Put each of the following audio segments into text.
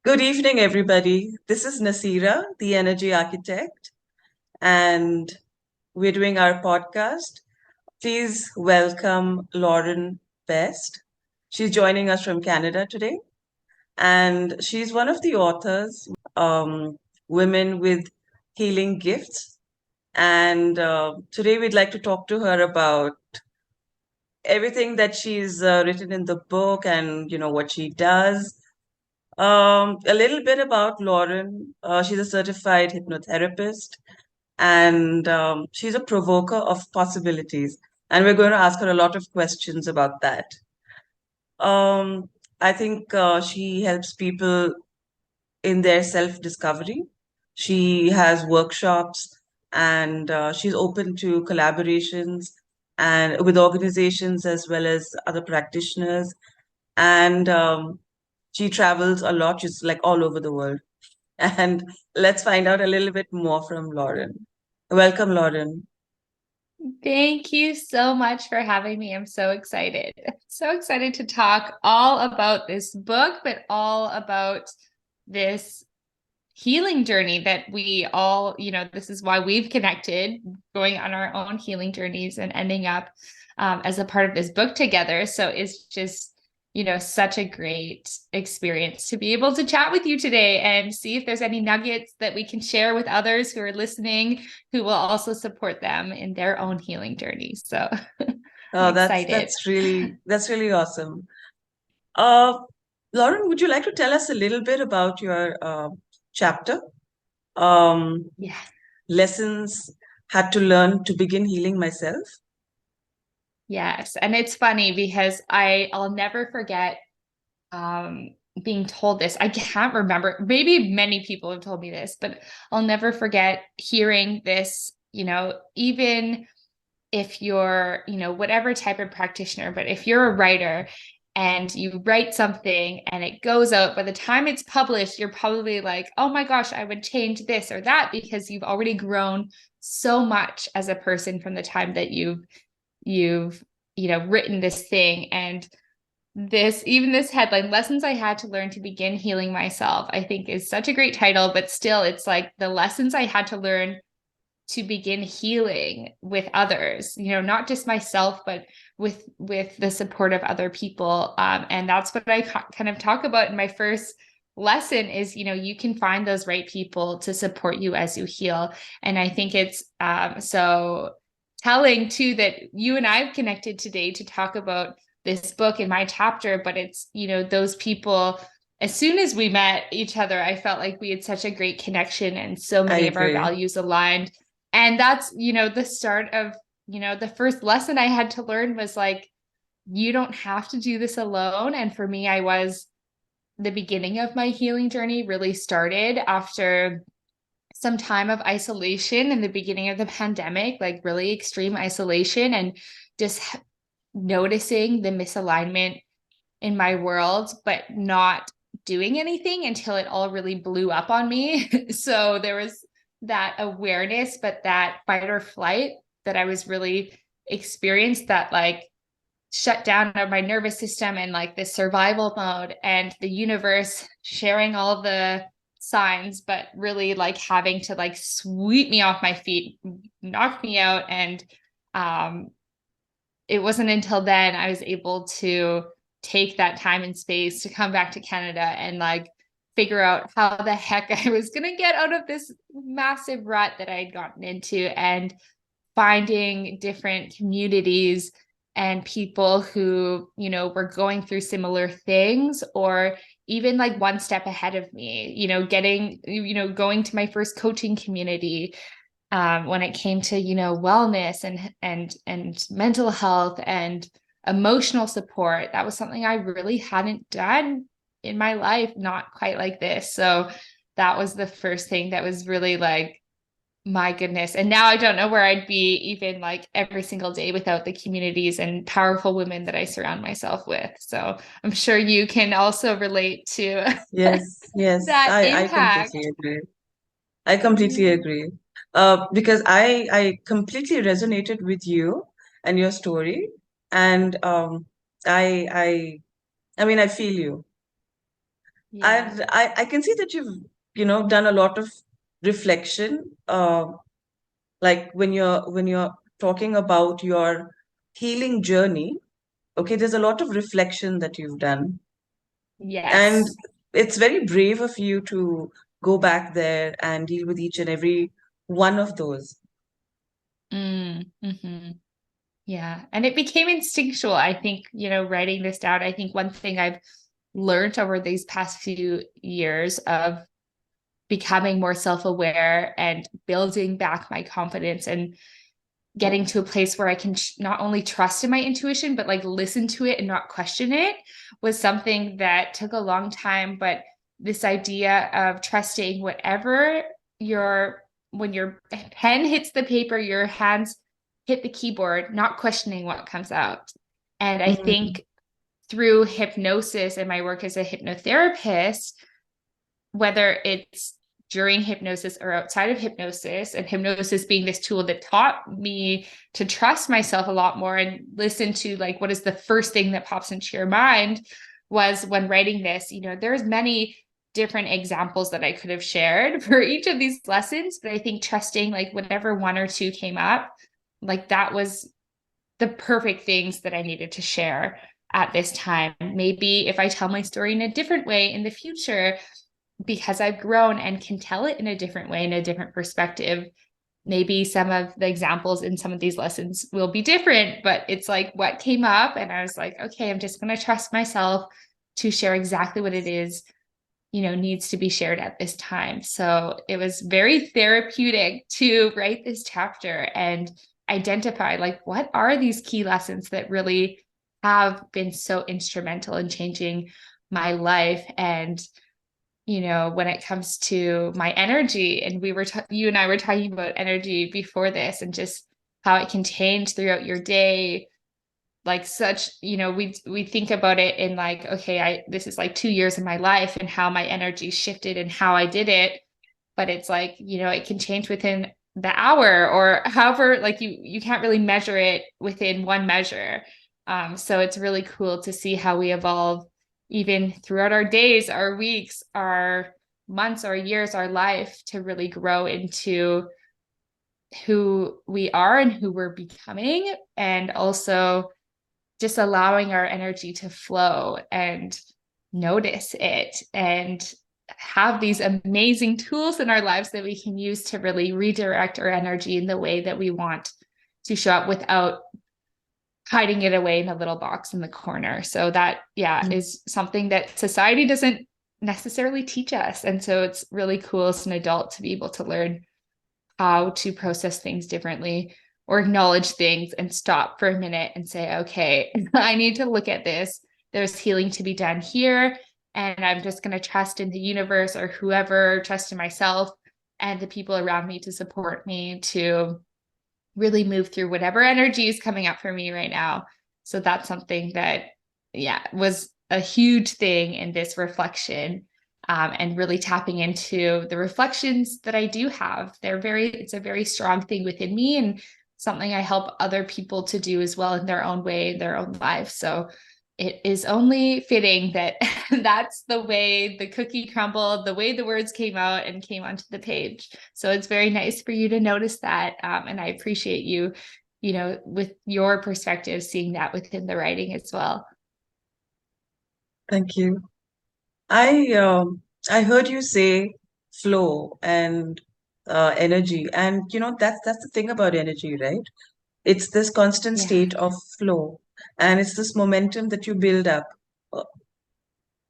Good evening, everybody. This is Nasira, the energy architect, and we're doing our podcast. Please welcome Lauren Best. She's joining us from Canada today, and she's one of the authors, Women with Healing Gifts. And today we'd like to talk to her about everything that she's written in the book and, what she does. A little bit about Lauren. She's a certified hypnotherapist and she's a provoker of possibilities. And we're going to ask her a lot of questions about that. Um, I think she helps people in their self-discovery. She has workshops and she's open to collaborations and with organizations as well as other practitioners. And she travels a lot. She's like all over the world. And let's find out a little bit more from Lauren. Welcome, Lauren. Thank you so much for having me. I'm so excited. So excited to talk all about this book, but all about this healing journey that we all, this is why we've connected, going on our own healing journeys and ending up as a part of this book together. So it's just, such a great experience to be able to chat with you today and see if there's any nuggets that we can share with others who are listening, who will also support them in their own healing journeys. So I'm Oh, excited. that's really awesome. Uh, Lauren, would you like to tell us a little bit about your chapter? Um, Yeah. Lessons had to learn to begin healing myself. Yes. And it's funny because I'll never forget um being told this. I can't remember. Maybe many people have told me this, but I'll never forget hearing this, even if you're, whatever type of practitioner, but if you're a writer and you write something and it goes out, by the time it's published, you're probably like, oh my gosh, I would change this or that because you've already grown so much as a person from the time that you've written this thing. And this headline, Lessons I Had to Learn to Begin Healing Myself, I think is such a great title, but still it's like the lessons I had to learn to begin healing with others, not just myself, but with the support of other people. And that's what I kind of talk about in my first lesson is, you can find those right people to support you as you heal. And I think it's so telling too that you and I've connected today to talk about this book in my chapter, but it's, those people, as soon as we met each other, I felt like we had such a great connection and so I many of our agree. values aligned. And that's, the start of, the first lesson I had to learn was like, you don't have to do this alone. And for me, the beginning of my healing journey really started after some time of isolation in the beginning of the pandemic, like really extreme isolation, and just noticing the misalignment in my world, but not doing anything until it all really blew up on me. So there was that awareness, but that fight or flight that I was really experienced, that like shut down of my nervous system and like this survival mode, and the universe sharing all the signs, but really like having to like sweep me off my feet, knock me out. And um it wasn't until then I was able to take that time and space to come back to Canada and like figure out how the heck I was going to get out of this massive rut that I had gotten into, and finding different communities and people who, were going through similar things, or even like one step ahead of me, going to my first coaching community, when it came to, wellness and mental health and emotional support. That was something I really hadn't done in my life, not quite like this. So that was the first thing that was really like, my goodness. And now I don't know where I'd be even like every single day without the communities and powerful women that I surround myself with. So I'm sure you can also relate to Yes, yes, that I completely impact. agree. I completely Yeah. agree. Because I completely resonated with you and your story. And I I mean I feel you. Yeah. I can see that you've, done a lot of reflection. Like when you're talking about your healing journey, okay, there's a lot of reflection that you've done. And Yes. it's very brave of you to go back there and deal with each and every one of those. Mm-hmm. Yeah. And it became instinctual. I think, writing this down, I think one thing I've learned over these past few years of becoming more self-aware and building back my confidence and getting to a place where I can not only trust in my intuition, but like listen to it and not question it was something that took a long time. But this idea of trusting whatever your, when your pen hits the paper, your hands hit the keyboard, not questioning what comes out. And I Mm, think through hypnosis and my work as a hypnotherapist, whether it's during hypnosis or outside of hypnosis, and hypnosis being this tool that taught me to trust myself a lot more and listen to like what is the first thing that pops into your mind, was when writing this, there's many different examples that I could have shared for each of these lessons, but I think trusting like whenever one or two came up, like that was the perfect things that I needed to share at this time. Maybe if I tell my story in a different way in the future, because I've grown and can tell it in a different way, in a different perspective, maybe some of the examples in some of these lessons will be different, but it's like what came up. And I was like, okay, I'm just going to trust myself to share exactly what it is, needs to be shared at this time. So it was very therapeutic to write this chapter and identify like what are these key lessons that really have been so instrumental in changing my life. And when it comes to my energy, and you and I were talking about energy before this and just how it can change throughout your day, like such, we think about it in like, okay, this is like 2 years of my life and how my energy shifted and how I did it. But it's like, it can change within the hour or however, like you can't really measure it within one measure. So it's really cool to see how we evolve even throughout our days, our weeks, our months, our years, our life to really grow into who we are and who we're becoming. And also just allowing our energy to flow and notice it and have these amazing tools in our lives that we can use to really redirect our energy in the way that we want to show up without hiding it away in a little box in the corner. So that, yeah, mm. is something that society doesn't necessarily teach us. And so it's really cool as an adult to be able to learn how to process things differently or acknowledge things and stop for a minute and say, okay, I need to look at this. There's healing to be done here. And I'm just going to trust in the universe or whoever, trust in myself and the people around me to support me to really move through whatever energy is coming up for me right now. So that's something that, yeah, was a huge thing in this reflection, and really tapping into the reflections that I do have. It's a very strong thing within me and something I help other people to do as well in their own way, in their own life. So it is only fitting that that's the way the cookie crumbled, the way the words came out and came onto the page. So it's very nice for you to notice that. And I appreciate you, with your perspective, seeing that within the writing as well. Thank you. I heard you say flow and energy, and that's the thing about energy, right? It's this constant Yeah. state of flow, and it's this momentum that you build up. Uh,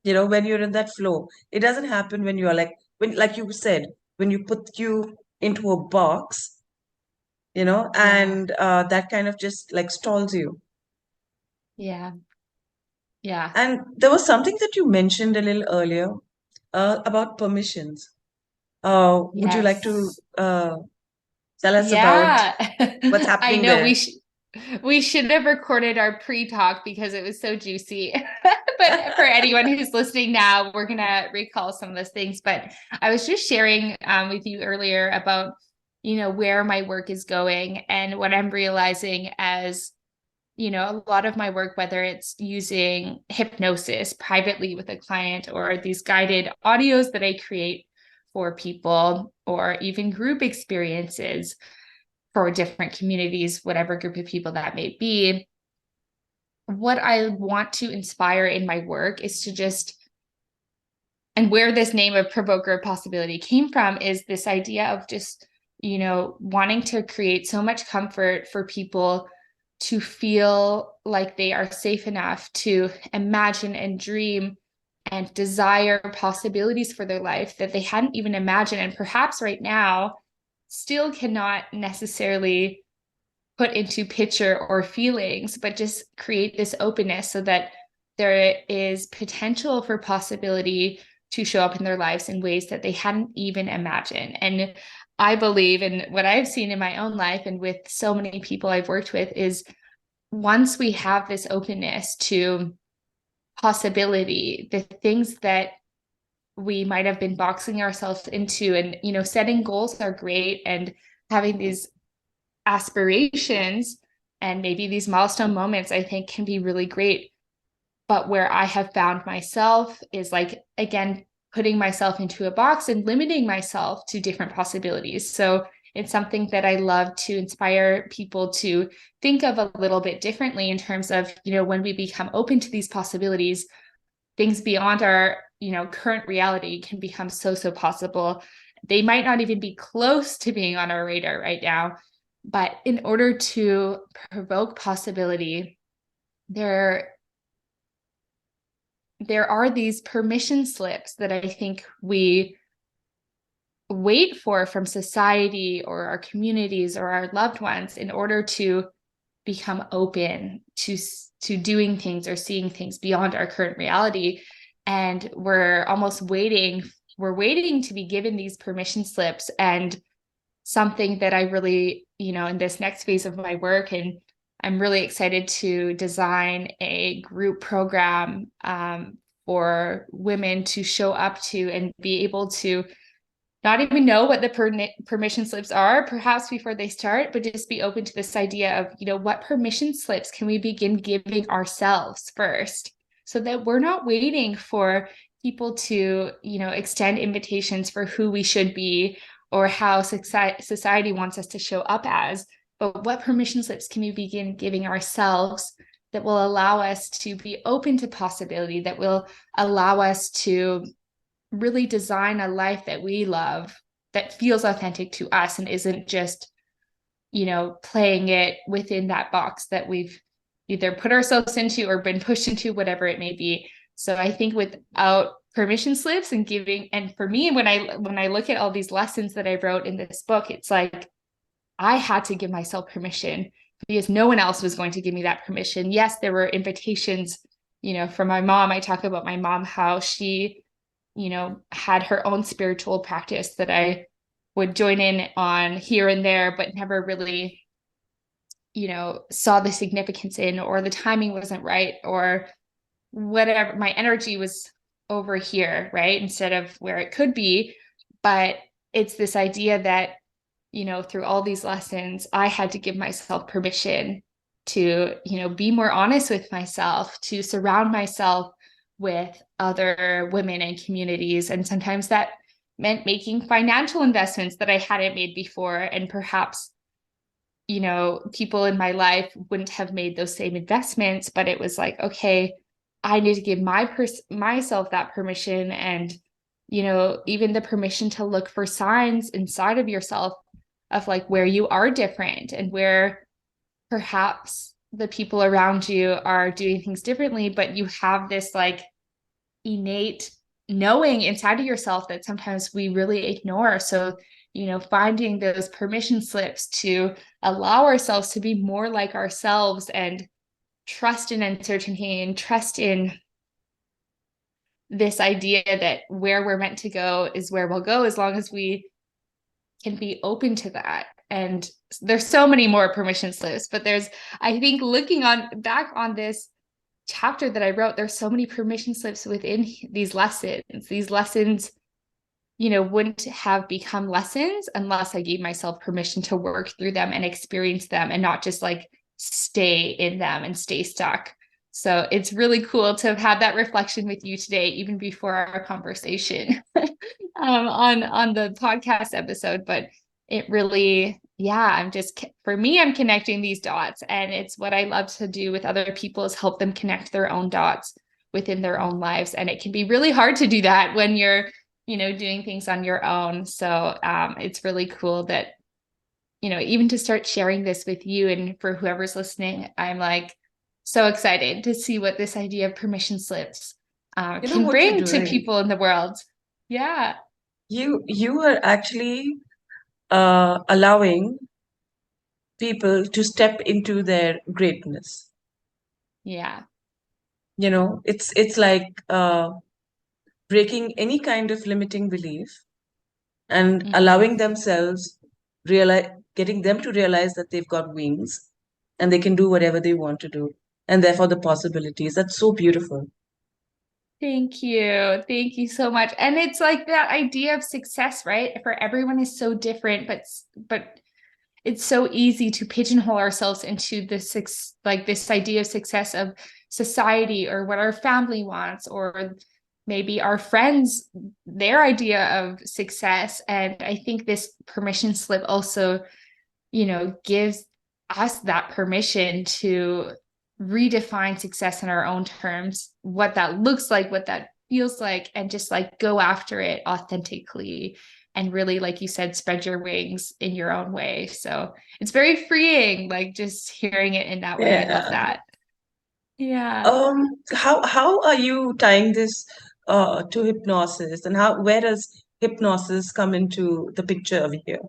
when you're in that flow, it doesn't happen when you're like you said, when you put you into a box, Yeah. and that kind of just like stalls you. Yeah. Yeah. And there was something that you mentioned a little earlier about permissions. Would you like to Yes. tell us about Yeah. what's I happening know there? we should have recorded our pre-talk because it was so juicy. But for anyone who's listening now, we're gonna recall some of those things. But I was just sharing with you earlier about, where my work is going and what I'm realizing as, a lot of my work, whether it's using hypnosis privately with a client or these guided audios that I create for people, or even group experiences for different communities, whatever group of people that may be, what I want to inspire in my work is to just, and where this name of Provoker of Possibility came from is this idea of just, wanting to create so much comfort for people to feel like they are safe enough to imagine and dream and desire possibilities for their life that they hadn't even imagined, and perhaps right now still cannot necessarily put into picture or feelings, but just create this openness so that there is potential for possibility to show up in their lives in ways that they hadn't even imagined. And I believe, in what I've seen in my own life and with so many people I've worked with, is once we have this openness to possibility, the things that we might have been boxing ourselves into, and setting goals are great, and having these aspirations and maybe these milestone moments, I think, can be really great. But where I have found myself is, like, again, putting myself into a box and limiting myself to different possibilities. So it's something that I love to inspire people to think of a little bit differently in terms of, when we become open to these possibilities, things beyond our, current reality can become so possible. They might not even be close to being on our radar right now. But in order to provoke possibility, there are these permission slips that I think we wait for from society or our communities or our loved ones in order to become open to doing things or seeing things beyond our current reality. And we're waiting to be given these permission slips. And something that I really, in this next phase of my work, and I'm really excited to design a group program for women to show up to and be able to not even know what the permission slips are, perhaps before they start, but just be open to this idea of, what permission slips can we begin giving ourselves first, so that we're not waiting for people to, extend invitations for who we should be or how society wants us to show up as, but what permission slips can we begin giving ourselves that will allow us to be open to possibility, that will allow us to really design a life that we love, that feels authentic to us and isn't just, playing it within that box that we've either put ourselves into or been pushed into, whatever it may be. So I think without permission slips and giving, and for me, when I look at all these lessons that I wrote in this book, it's like I had to give myself permission because no one else was going to give me that permission. Yes, there were invitations, from my mom. I talk about my mom, how she, had her own spiritual practice that I would join in on here and there, but never really, saw the significance in, or the timing wasn't right, or whatever. My energy was over here, right, instead of where it could be. But it's this idea that, through all these lessons, I had to give myself permission to, be more honest with myself, to surround myself with other women and communities. And sometimes that meant making financial investments that I hadn't made before. And perhaps, people in my life wouldn't have made those same investments, but it was like, okay, I need to give myself that permission. And, even the permission to look for signs inside of yourself of, like, where you are different and where perhaps the people around you are doing things differently, but you have this, like, innate knowing inside of yourself that sometimes we really ignore. So, finding those permission slips to allow ourselves to be more like ourselves and trust in uncertainty and trust in this idea that where we're meant to go is where we'll go, as long as we can be open to that. And there's so many more permission slips, but I think, looking back on this chapter that I wrote, there's so many permission slips within these lessons. These lessons, wouldn't have become lessons unless I gave myself permission to work through them and experience them, and not just, like, stay in them and stay stuck. So it's really cool to have had that reflection with you today, even before our conversation on the podcast episode. But it really, yeah, I'm just, for me, I'm connecting these dots, and it's what I love to do with other people is help them connect their own dots within their own lives. And it can be really hard to do that when you're, doing things on your own. So it's really cool that, even to start sharing this with you and for whoever's listening, I'm like so excited to see what this idea of permission slips You know can what you're bring to doing? people in the world. Yeah. You are actually allowing people to step into their greatness. Yeah. It's like breaking any kind of limiting belief and Mm-hmm. allowing themselves realize, getting them to realize that they've got wings and they can do whatever they want to do, and therefore the possibilities. That's so beautiful. Thank you. Thank you so much. And it's like that idea of success, right? For everyone is so different, but it's so easy to pigeonhole ourselves into this like this idea of success of society or what our family wants, or maybe our friends, their idea of success. And I think this permission slip also, gives us that permission to redefine success in our own terms, what that looks like, what that feels like, and just like go after it authentically and really, like you said, spread your wings in your own way. So it's very freeing, like just hearing it in that way. I love Yeah. that. Yeah. How are you tying this to hypnosis, and where does hypnosis come into the picture over here?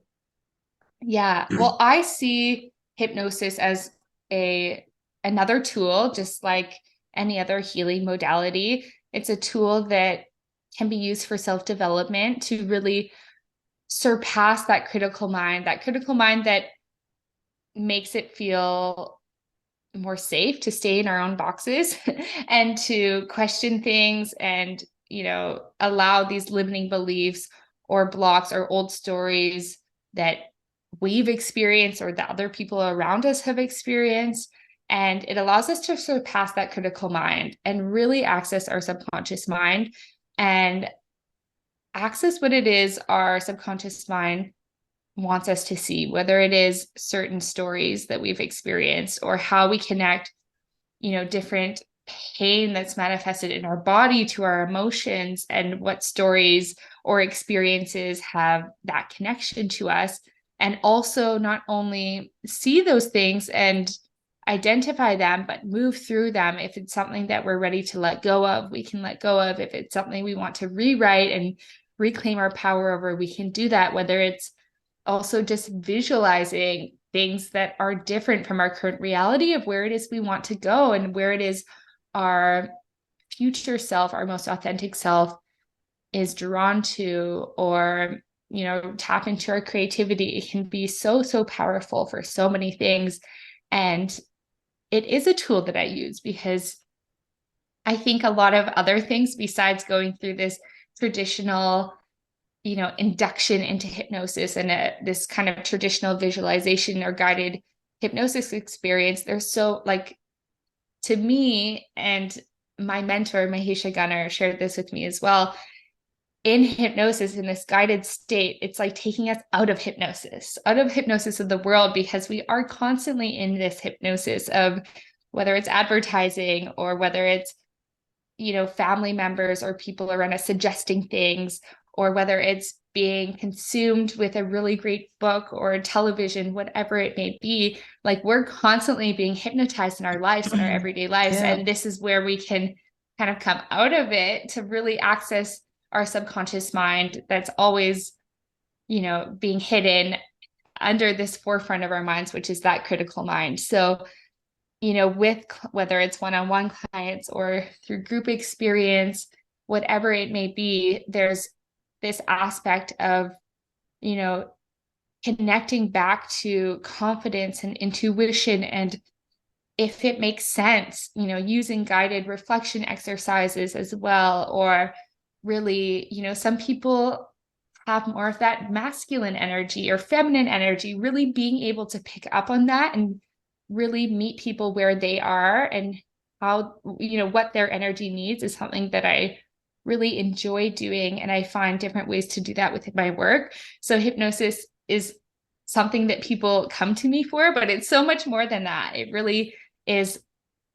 Yeah. Well, I see hypnosis as a another tool, just like any other healing modality. It's a tool that can be used for self-development to really surpass that critical mind that makes it feel more safe to stay in our own boxes and to question things and, allow these limiting beliefs or blocks or old stories that we've experienced or that other people around us have experienced. And it allows us to surpass that critical mind and really access our subconscious mind and access what it is our subconscious mind wants us to see, whether it is certain stories that we've experienced or how we connect, different pain that's manifested in our body to our emotions and what stories or experiences have that connection to us. And also not only see those things and identify them, but move through them. If it's something that we're ready to let go of, we can let go of. If it's something we want to rewrite and reclaim our power over, we can do that, whether it's also just visualizing things that are different from our current reality of where it is we want to go and where it is our future self, our most authentic self is drawn to, or, tap into our creativity. It can be so, so powerful for so many things. And it is a tool that I use because I think a lot of other things besides going through this traditional induction into hypnosis and this kind of traditional visualization or guided hypnosis experience, they're so like, to me, and my mentor Mahesha Gunner shared this with me as well, in hypnosis, in this guided state, it's like taking us out of hypnosis of the world, because we are constantly in this hypnosis of whether it's advertising or whether it's family members or people around us suggesting things, or whether it's being consumed with a really great book or television, whatever it may be. Like, we're constantly being hypnotized in our lives, in our everyday lives. Yeah. And this is where we can kind of come out of it to really access our subconscious mind that's always, being hidden under this forefront of our minds, which is that critical mind. So, with whether it's one-on-one clients or through group experience, whatever it may be, there's this aspect of, you know, connecting back to confidence and intuition. And if it makes sense, using guided reflection exercises as well, or really, some people have more of that masculine energy or feminine energy, really being able to pick up on that and really meet people where they are, and how, what their energy needs is something that I really enjoy doing. And I find different ways to do that within my work. So hypnosis is something that people come to me for, but it's so much more than that. It really is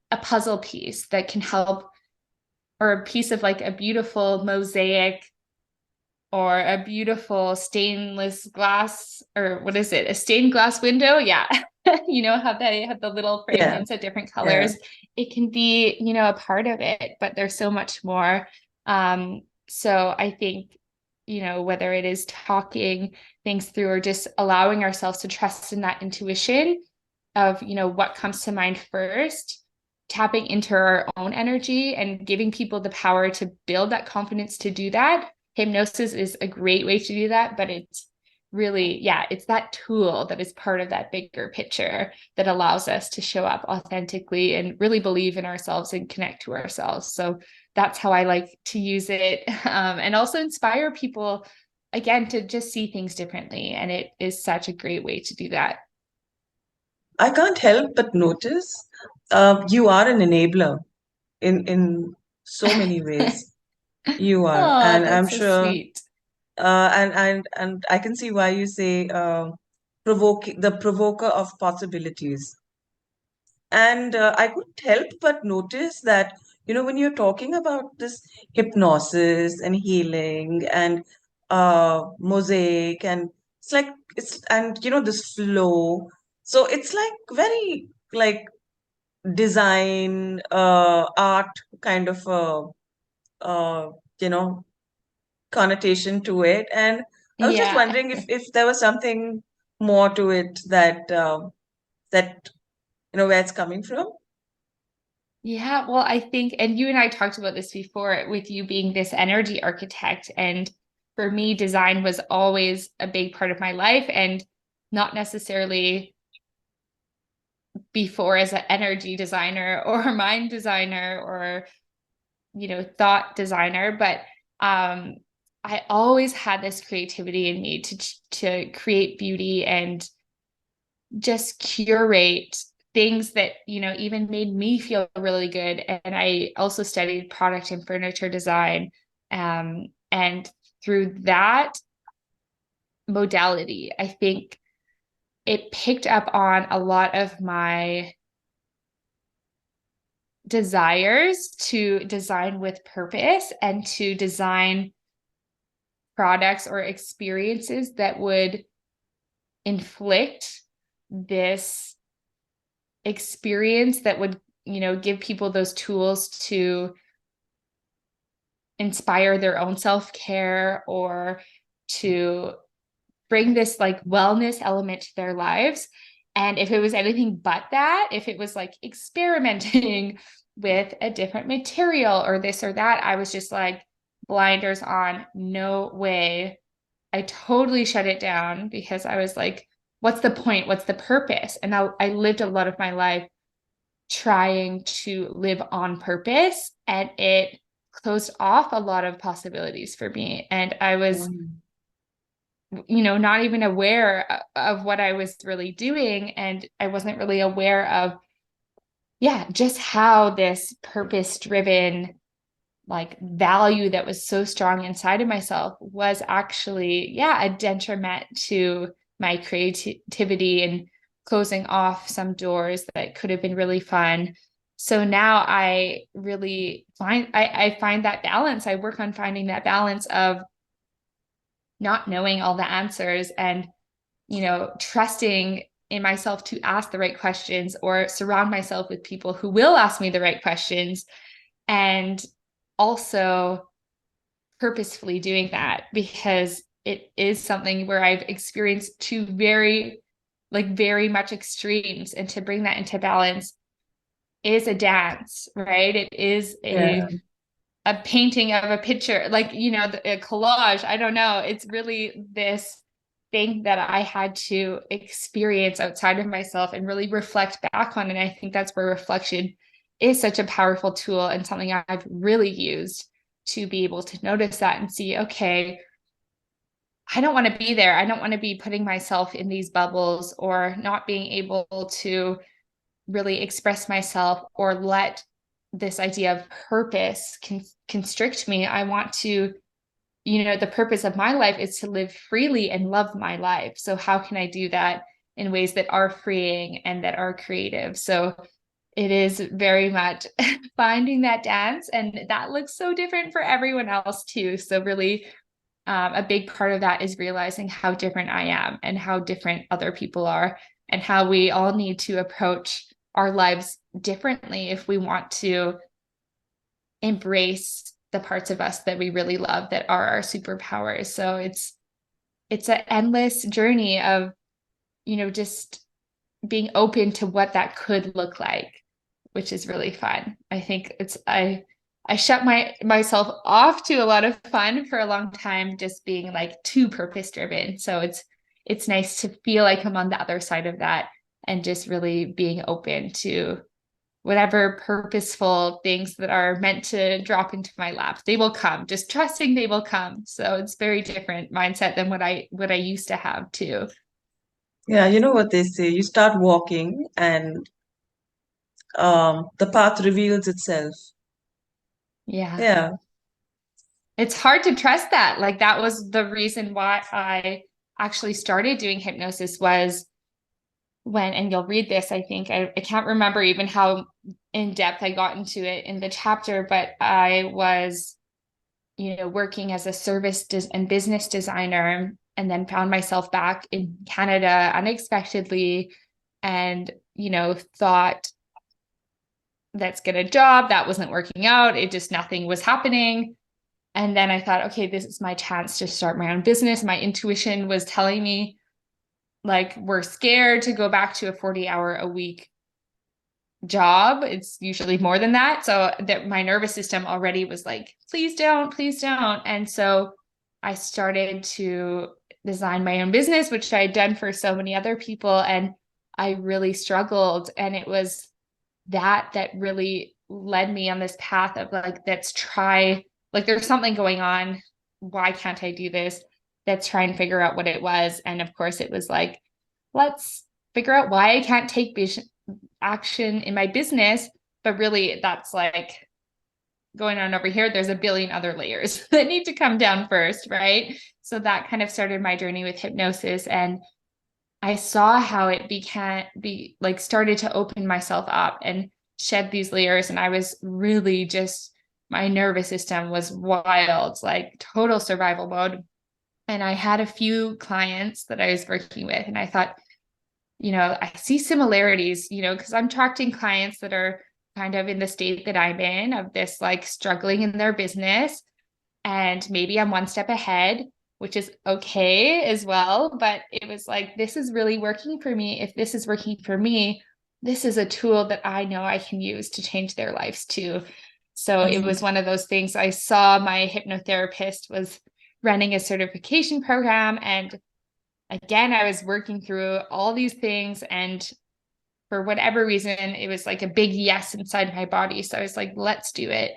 a puzzle piece that can help, or a piece of like a beautiful mosaic, or a beautiful stainless glass, or what is it? A stained glass window. Yeah. How they have the little Yeah, fragments of different yeah. colors. It can be, a part of it, but there's so much more. So I think, whether it is talking things through or just allowing ourselves to trust in that intuition of, what comes to mind first, tapping into our own energy and giving people the power to build that confidence to do that. Hypnosis is a great way to do that, but it's really, yeah, it's that tool that is part of that bigger picture that allows us to show up authentically and really believe in ourselves and connect to ourselves. So that's how I like to use it, and also inspire people, again, to just see things differently. And it is such a great way to do that. I can't help but notice you are an enabler in so many ways. You are, Oh, and I'm that's so sure, sweet. and I can see why you say the provoker of possibilities. And I couldn't help but notice that, when you're talking about this hypnosis and healing and mosaic, and this flow. So it's like very like design, art kind of uh, you know, connotation to it. And I was just Yeah. wondering if there was something more to it that where it's coming from. Yeah, well, I think, and you and I talked about this before, with you being this energy architect. And for me, design was always a big part of my life, and not necessarily before as an energy designer or mind designer or, thought designer. But I always had this creativity in me to create beauty and just curate things that, even made me feel really good. And I also studied product and furniture design. And through that modality, I think it picked up on a lot of my desires to design with purpose and to design products or experiences that would inflict this experience that would, give people those tools to inspire their own self-care, or to bring this like wellness element to their lives. And if it was anything but that, if it was like experimenting with a different material or this or that, I was just like blinders on, no way. I totally shut it down because I was like, what's the point? What's the purpose? And I lived a lot of my life trying to live on purpose, and it closed off a lot of possibilities for me. And I was, Mm. not even aware of what I was really doing. And I wasn't really aware of, yeah, just how this purpose driven like value that was so strong inside of myself was actually, yeah, a detriment to my creativity and closing off some doors that could have been really fun. So now I really I find that balance. I work on finding that balance of not knowing all the answers, and, trusting in myself to ask the right questions, or surround myself with people who will ask me the right questions. And also purposefully doing that, because it is something where I've experienced two very, like very much extremes, and to bring that into balance is a dance, right? It is Yeah. a painting of a picture, like, a collage. I don't know. It's really this thing that I had to experience outside of myself and really reflect back on. And I think that's where reflection is such a powerful tool, and something I've really used to be able to notice that and see, okay, I don't want to be there. I don't want to be putting myself in these bubbles, or not being able to really express myself or let this idea of purpose constrict me. I want to, the purpose of my life is to live freely and love my life. So how can I do that in ways that are freeing and that are creative? So it is very much finding that dance, and that looks so different for everyone else too. So really, a big part of that is realizing how different I am and how different other people are, and how we all need to approach our lives differently if we want to embrace the parts of us that we really love that are our superpowers. So it's an endless journey of, just being open to what that could look like, which is really fun. I think I shut myself off to a lot of fun for a long time, just being like too purpose driven. So it's nice to feel like I'm on the other side of that and just really being open to whatever purposeful things that are meant to drop into my lap. They will come, just trusting they will come. So it's very different mindset than what I used to have too. Yeah, you know what they say, you start walking and the path reveals itself. Yeah. Yeah. It's hard to trust that. Like that was the reason why I actually started doing hypnosis, was when, and you'll read this, I think, I can't remember even how in depth I got into it in the chapter, but I was, working as a and business designer, and then found myself back in Canada unexpectedly, and, thought, let's get a job. That wasn't working out. It just, nothing was happening. And then I thought, okay, this is my chance to start my own business. My intuition was telling me, like, we're scared to go back to a 40-hour-a-week job. It's usually more than that. So that my nervous system already was like, please don't, please don't. And so I started to design my own business, which I had done for so many other people. And I really struggled. And it was that really led me on this path of like, let's try, like, there's something going on. Why can't I do this? Let's try and figure out what it was. And of course, it was like, let's figure out why I can't take action in my business. But really, that's like going on over here. There's a billion other layers that need to come down first, right? So that kind of started my journey with hypnosis. And I saw how it started to open myself up and shed these layers. And I was really just, my nervous system was wild, like total survival mode. And I had a few clients that I was working with, and I thought, I see similarities, because I'm attracting clients that are kind of in the state that I'm in, of this like struggling in their business. And maybe I'm one step ahead, which is okay as well. But it was like, this is really working for me. If this is working for me, this is a tool that I know I can use to change their lives too. So it Mhm. was one of those things. I saw my hypnotherapist was running a certification program. And again, I was working through all these things. And for whatever reason, it was like a big yes inside my body. So I was like, let's do it.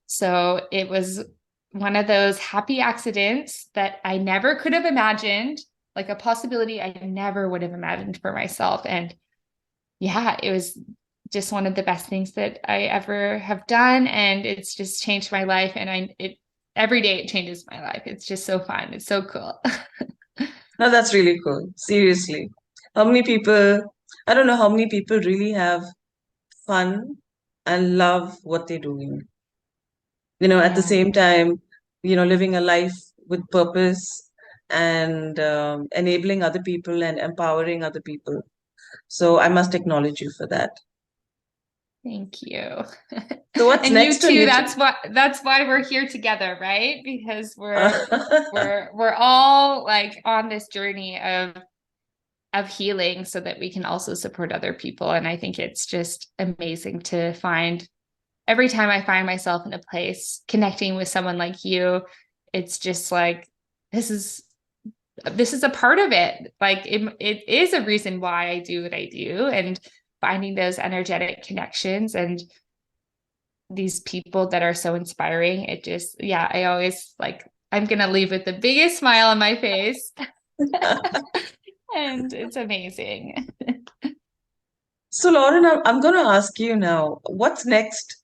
So it was one of those happy accidents that I never could have imagined, like a possibility I never would have imagined for myself. And yeah, it was just one of the best things that I ever have done. And it's just changed my life. And every day it changes my life. It's just so fun. It's so cool. No, that's really cool. Seriously. How many people, I don't know how many people really have fun and love what they're doing. At the Yeah. same time, living a life with purpose and enabling other people and empowering other people. So I must acknowledge you for that. Thank you. So what's And you next on too. your That's why we're here together, right? Because we're to we're we're all like on this journey of healing so that we can also support other people. And I think it's just amazing to find, every time I find myself in a place connecting with someone like you, it's just like, this is a part of it. Like it is a reason why I do what I do, and finding those energetic connections and these people that are so inspiring. It just, yeah, I always like, I'm going to leave with the biggest smile on my face. And it's amazing. So, Lauren, I'm going to ask you now, what's next?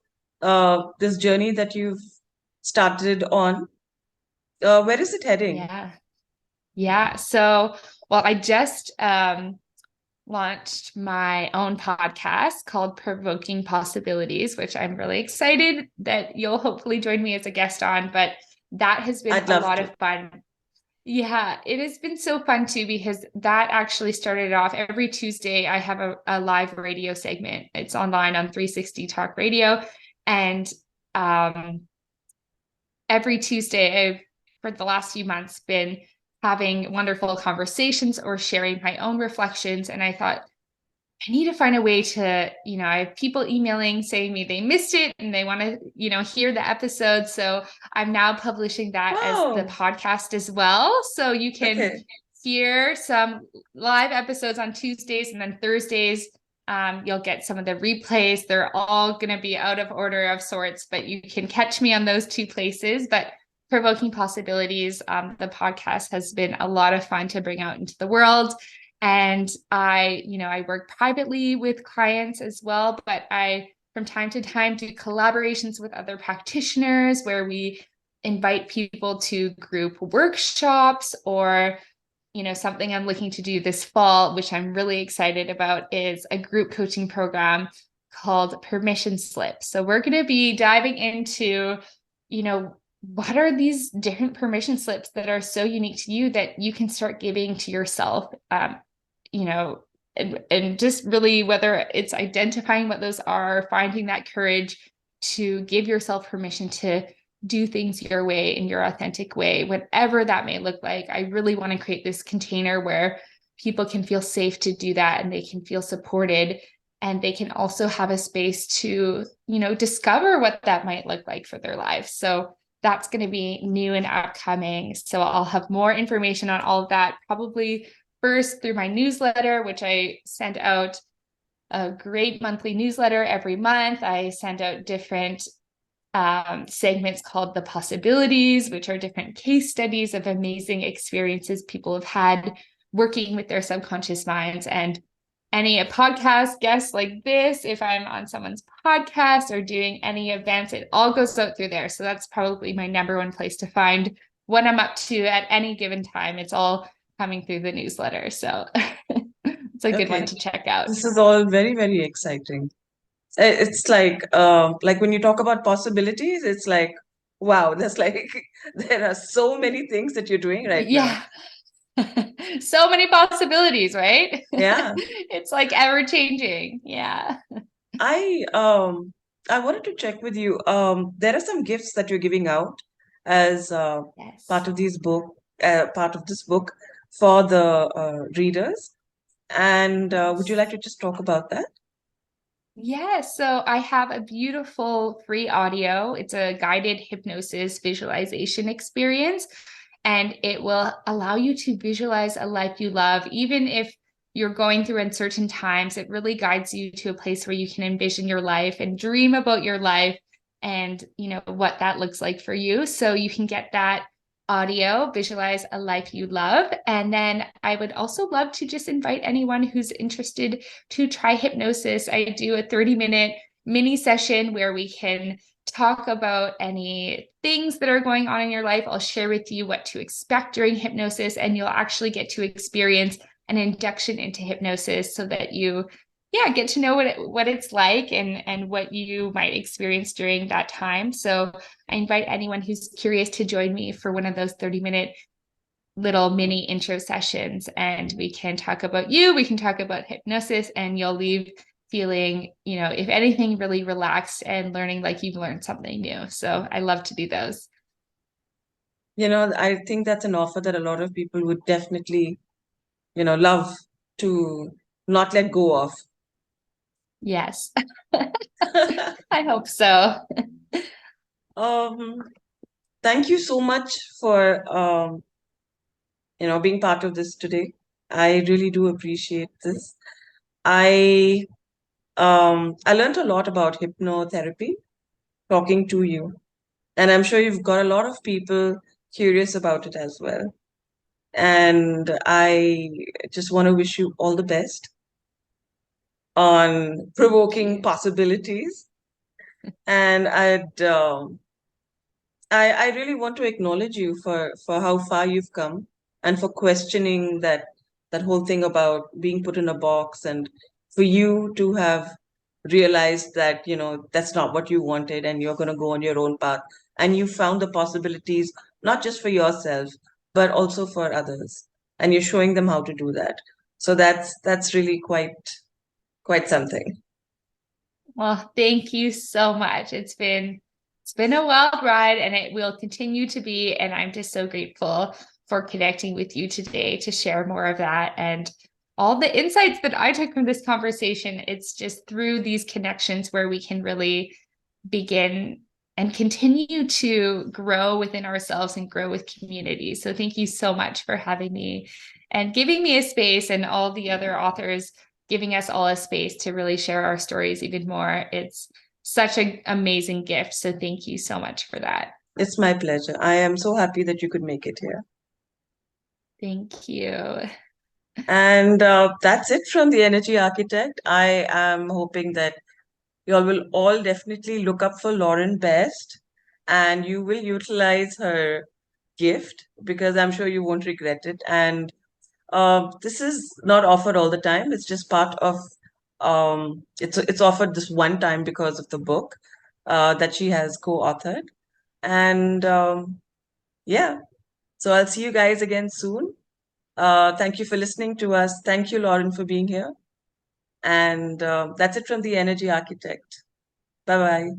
This journey that you've started on, where is it heading? Yeah. Yeah. So, well, I just launched my own podcast called Provoking Possibilities, which I'm really excited that you'll hopefully join me as a guest on. But that has been I'd a love lot to. of fun. Yeah, it has been so fun too, because that actually started off every Tuesday. I have a live radio segment. It's online on 360 Talk Radio. And um, every Tuesday, I've, for the last few months, been having wonderful conversations or sharing my own reflections. And I thought, I need to find a way to, I have people emailing saying me they missed it and they want to, hear the episode. So I'm now publishing that as the Wow. podcast as well. So you can Okay. hear some live episodes on Tuesdays, and then Thursdays, you'll get some of the replays. They're all going to be out of order of sorts, but you can catch me on those two places. But Provoking Possibilities, the podcast has been a lot of fun to bring out into the world. And I work privately with clients as well, but I, from time to time, do collaborations with other practitioners where we invite people to group workshops, or, something I'm looking to do this fall, which I'm really excited about, is a group coaching program called Permission Slip. So we're going to be diving into, what are these different permission slips that are so unique to you that you can start giving to yourself, you know, and just really, whether it's identifying what those are, finding that courage to give yourself permission to do things your way, in your authentic way, whatever that may look like. I really want to create this container where people can feel safe to do that, and they can feel supported, and they can also have a space to, discover what that might look like for their lives. So that's going to be new and upcoming. So I'll have more information on all of that probably first through my newsletter, which I send out a great monthly newsletter every month. I send out different segments called The Possibilities, which are different case studies of amazing experiences people have had working with their subconscious minds. And any podcast guests like this, if I'm on someone's podcast or doing any events, it all goes out through there. So that's probably my number one place to find what I'm up to at any given time. It's all coming through the newsletter. So it's a good one Okay. to check out. This is all very, very exciting. It's like when you talk about possibilities, it's like, wow, there's like, there are so many things that you're doing right now. Yeah. So many possibilities, right? Yeah. It's like ever changing. Yeah. I um I wanted to check with you. There are some gifts that you're giving out as Yes. part of part of this book for the readers. And would you Yes. like to just talk about that? Yes. So I have a beautiful free audio. It's a guided hypnosis visualization experience, and it will allow you to visualize a life you love, even if you're going through uncertain times. It really guides you to a place where you can envision your life and dream about your life, and what that looks like for you. So you can get that audio, visualize a life you love. And then I would also love to just invite anyone who's interested to try hypnosis. I do a 30-minute mini session where we can talk about any things that are going on in your life. I'll share with you what to expect during hypnosis, and you'll actually get to experience an induction into hypnosis so that you get to know what it's like, and what you might experience during that time. So I invite anyone who's curious to join me for one of those 30-minute little mini intro sessions, and we can talk about you, we can talk about hypnosis, and you'll leave feeling, if anything, really relaxed and learning like you've learned something new. So I love to do those. I think that's an offer that a lot of people would definitely, love to not let go of. Yes. I hope so. Um, Thank you so much for being part of this today. I really do appreciate this. I I learned a lot about hypnotherapy talking to you, and I'm sure you've got a lot of people curious about it as well. And I just want to wish you all the best. on Thank provoking you. possibilities. And I really want to acknowledge you for how far you've come and for questioning that whole thing about being put in a box, and for you to have realized that, that's not what you wanted and you're going to go on your own path, and you found the possibilities not just for yourself but also for others, and you're showing them how to do that. So that's really quite something. Well, thank you so much. It's been a wild ride and it will continue to be. And I'm just so grateful for connecting with you today to share more of that and all the insights that I took from this conversation. It's just through these connections where we can really begin and continue to grow within ourselves and grow with community. So thank you so much for having me and giving me a space, and all the other authors giving us all a space to really share our stories even more. It's such an amazing gift. So thank you so much for that. It's my pleasure. I am so happy that you could make it here. Thank you. And that's it from the Energy Architect. I am hoping that you all will all definitely look up for Lauren Best, and you will utilize her gift, because I'm sure you won't regret it. And this is not offered all the time. It's just part of it's offered this one time because of the book that she has co-authored. And yeah, so I'll see you guys again soon. Thank you for listening to us. Thank you, Lauren, for being here. And that's it from the Energy Architect. Bye bye.